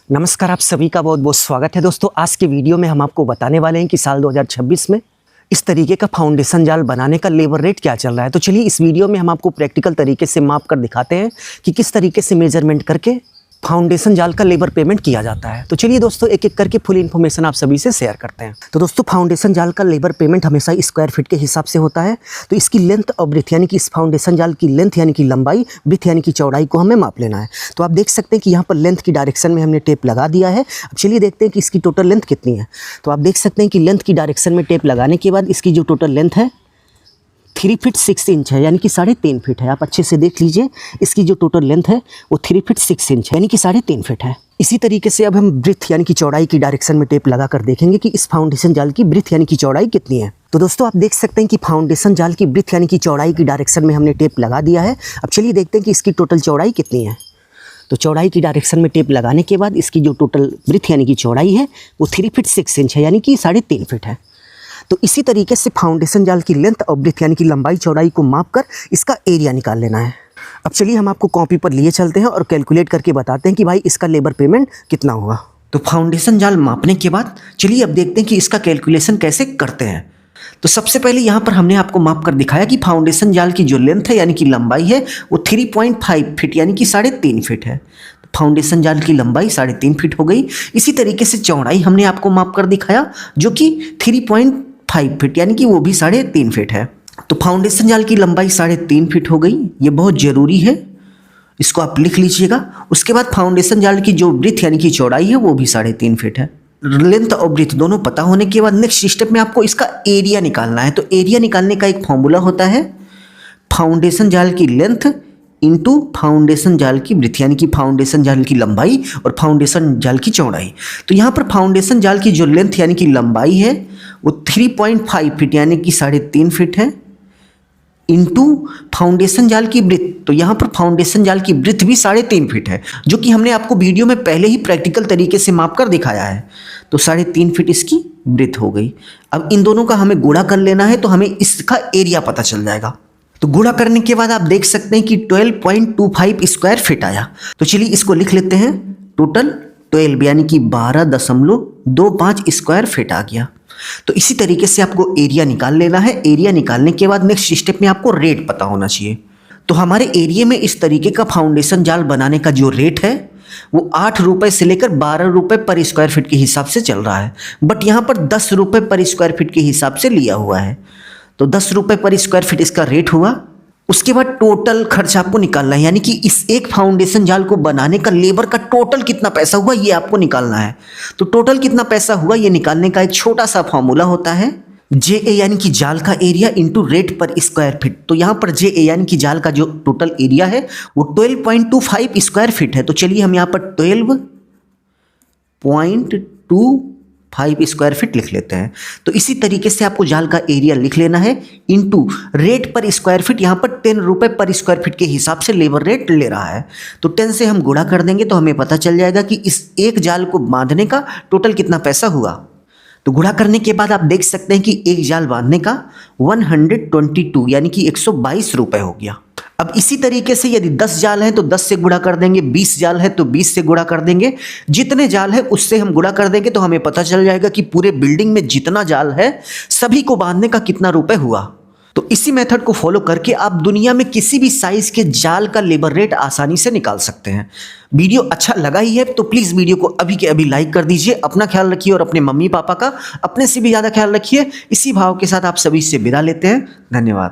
नमस्कार, आप सभी का बहुत बहुत स्वागत है दोस्तों। आज के वीडियो में हम आपको बताने वाले हैं कि साल 2026 में इस तरीके का फाउंडेशन जाल बनाने का लेबर रेट क्या चल रहा है। तो चलिए इस वीडियो में हम आपको प्रैक्टिकल तरीके से माप कर दिखाते हैं कि किस तरीके से मेजरमेंट करके फाउंडेशन जाल का लेबर पेमेंट किया जाता है। तो चलिए दोस्तों एक एक करके फुल इन्फॉर्मेशन आप सभी से शेयर करते हैं। तो दोस्तों फाउंडेशन जाल का लेबर पेमेंट हमेशा स्क्वायर फीट के हिसाब से होता है। तो इसकी लेंथ और ब्रेथ यानी कि इस फाउंडेशन जाल की लेंथ यानी कि लंबाई, ब्रेथ यानी कि चौड़ाई को हमें माप लेना है। तो आप देख सकते हैं कि यहाँ पर लेंथ की डायरेक्शन में हमने टेप लगा दिया है। अब चलिए देखते हैं कि इसकी टोटल लेंथ कितनी है। तो आप देख सकते हैं कि लेंथ की डायरेक्शन में टेप लगाने के बाद इसकी जो टोटल लेंथ है 3 फीट 6 इंच है, यानी कि 3.5 फीट है। आप अच्छे से देख लीजिए, इसकी जो टोटल लेंथ है वो 3 फीट 6 इंच है, यानी कि 3.5 फीट है। इसी तरीके से अब हम ब्रेथ यानी कि चौड़ाई की डायरेक्शन में टेप लगा कर देखेंगे कि इस फाउंडेशन जाल की ब्रेथ यानी कि चौड़ाई कितनी है। तो दोस्तों आप देख सकते हैं कि फाउंडेशन जाल की ब्रेथ यानी कि चौड़ाई की डायरेक्शन में हमने टेप लगा दिया है। अब चलिए देखते हैं कि इसकी टोटल चौड़ाई कितनी है। तो चौड़ाई की डायरेक्शन में टेप लगाने के बाद इसकी जो टोटल ब्रेथ यानी कि चौड़ाई है वो 3 फीट 6 इंच है, यानी कि 3.5 फीट है। तो इसी तरीके से फाउंडेशन जाल की लेंथ और ब्रेथ यानी कि लंबाई चौड़ाई को माप कर इसका एरिया निकाल लेना है। अब चलिए हम आपको कॉपी पर लिए चलते हैं और कैलकुलेट करके बताते हैं कि भाई इसका लेबर पेमेंट कितना होगा। तो फाउंडेशन जाल मापने के बाद चलिए अब देखते हैं कि इसका कैलकुलेशन कैसे करते हैं। तो सबसे पहले यहाँ पर हमने आपको माप कर दिखाया कि फाउंडेशन जाल की जो लेंथ है यानी कि लंबाई है वो 3.5 फीट यानी कि 3.5 फीट है। फाउंडेशन जाल की लंबाई 3.5 फीट हो गई। इसी तरीके से चौड़ाई हमने आपको माप कर दिखाया जो कि 3.5 फीट यानी कि वो भी 3.5 फीट है। तो फाउंडेशन जाल की लंबाई 3.5 फीट हो गई, ये बहुत ज़रूरी है, इसको आप लिख लीजिएगा। उसके बाद फाउंडेशन जाल की जो ब्रेथ यानी कि चौड़ाई है वो भी 3.5 फीट है। लेंथ और ब्रेथ दोनों पता होने के बाद नेक्स्ट स्टेप में आपको इसका एरिया निकालना है। तो एरिया निकालने का एक फॉर्मूला होता है फाउंडेशन जाल की लेंथ इंटू फाउंडेशन जाल की ब्रेथ यानी कि फाउंडेशन जाल की लंबाई और फाउंडेशन जाल की चौड़ाई। तो यहाँ पर फाउंडेशन जाल की जो लेंथ यानी कि लंबाई है वो 3.5 फीट यानी कि 3.5 फीट है इंटू फाउंडेशन जाल की ब्रेथ। तो यहाँ पर फाउंडेशन जाल की ब्रेथ भी 3.5 फीट है, जो कि हमने आपको वीडियो में पहले ही प्रैक्टिकल तरीके से माप कर दिखाया है। तो 3.5 फीट इसकी ब्रेथ हो गई। अब इन दोनों का हमें गुणा कर लेना है, तो हमें इसका एरिया पता चल जाएगा। तो गुणा करने के बाद आप देख सकते हैं कि 12.25 स्क्वायर फीट आया। तो चलिए इसको लिख लेते हैं। टोटल 12 यानी कि 12.25 स्क्वायर फीट आ गया। तो इसी तरीके से आपको एरिया निकाल लेना है। एरिया निकालने के बाद नेक्स्ट स्टेप में आपको रेट पता होना चाहिए। तो हमारे एरिया में इस तरीके का फाउंडेशन जाल बनाने का जो रेट है वो 8 रुपये से लेकर 12 रुपये पर स्क्वायर फीट के हिसाब से चल रहा है, बट यहाँ पर 10 रुपये पर स्क्वायर फीट के हिसाब से लिया हुआ है। तो 10 रुपये पर स्क्वायर फीट इसका रेट हुआ। उसके बाद टोटल खर्च आपको निकालना है, यानी कि इस एक फाउंडेशन जाल को बनाने का लेबर का टोटल कितना पैसा हुआ ये आपको निकालना है। तो टोटल कितना पैसा हुआ ये निकालने का एक छोटा सा फॉर्मूला होता है JA यानी कि जाल का एरिया इंटू रेट पर स्क्वायर फीट। तो यहाँ पर JA यानी कि जाल का जो टोटल एरिया है वो 12.25 स्क्वायर फीट है। तो चलिए हम यहाँ पर 12.25 स्क्वायर फीट लिख लेते हैं। तो इसी तरीके से आपको जाल का एरिया लिख लेना है इंटू रेट पर स्क्वायर फीट। यहाँ पर 10 रुपये पर स्क्वायर फीट के हिसाब से लेबर रेट ले रहा है। तो 10 से हम गुणा कर देंगे तो हमें पता चल जाएगा कि इस एक जाल को बांधने का टोटल कितना पैसा हुआ। तो गुणा करने के बाद आप देख सकते हैं कि एक जाल बांधने का 122 यानी कि 122 रुपये हो गया। अब इसी तरीके से यदि 10 जाल हैं तो 10 से गुणा कर देंगे, 20 जाल है तो 20 से गुणा कर देंगे। जितने जाल है उससे हम गुणा कर देंगे तो हमें पता चल जाएगा कि पूरे बिल्डिंग में जितना जाल है सभी को बांधने का कितना रुपए हुआ। तो इसी मेथड को फॉलो करके आप दुनिया में किसी भी साइज के जाल का लेबर रेट आसानी से निकाल सकते हैं। वीडियो अच्छा लगा ही है तो प्लीज़ वीडियो को अभी के अभी लाइक कर दीजिए। अपना ख्याल रखिए और अपने मम्मी पापा का अपने से भी ज़्यादा ख्याल रखिए। इसी भाव के साथ आप सभी से विदा लेते हैं। धन्यवाद।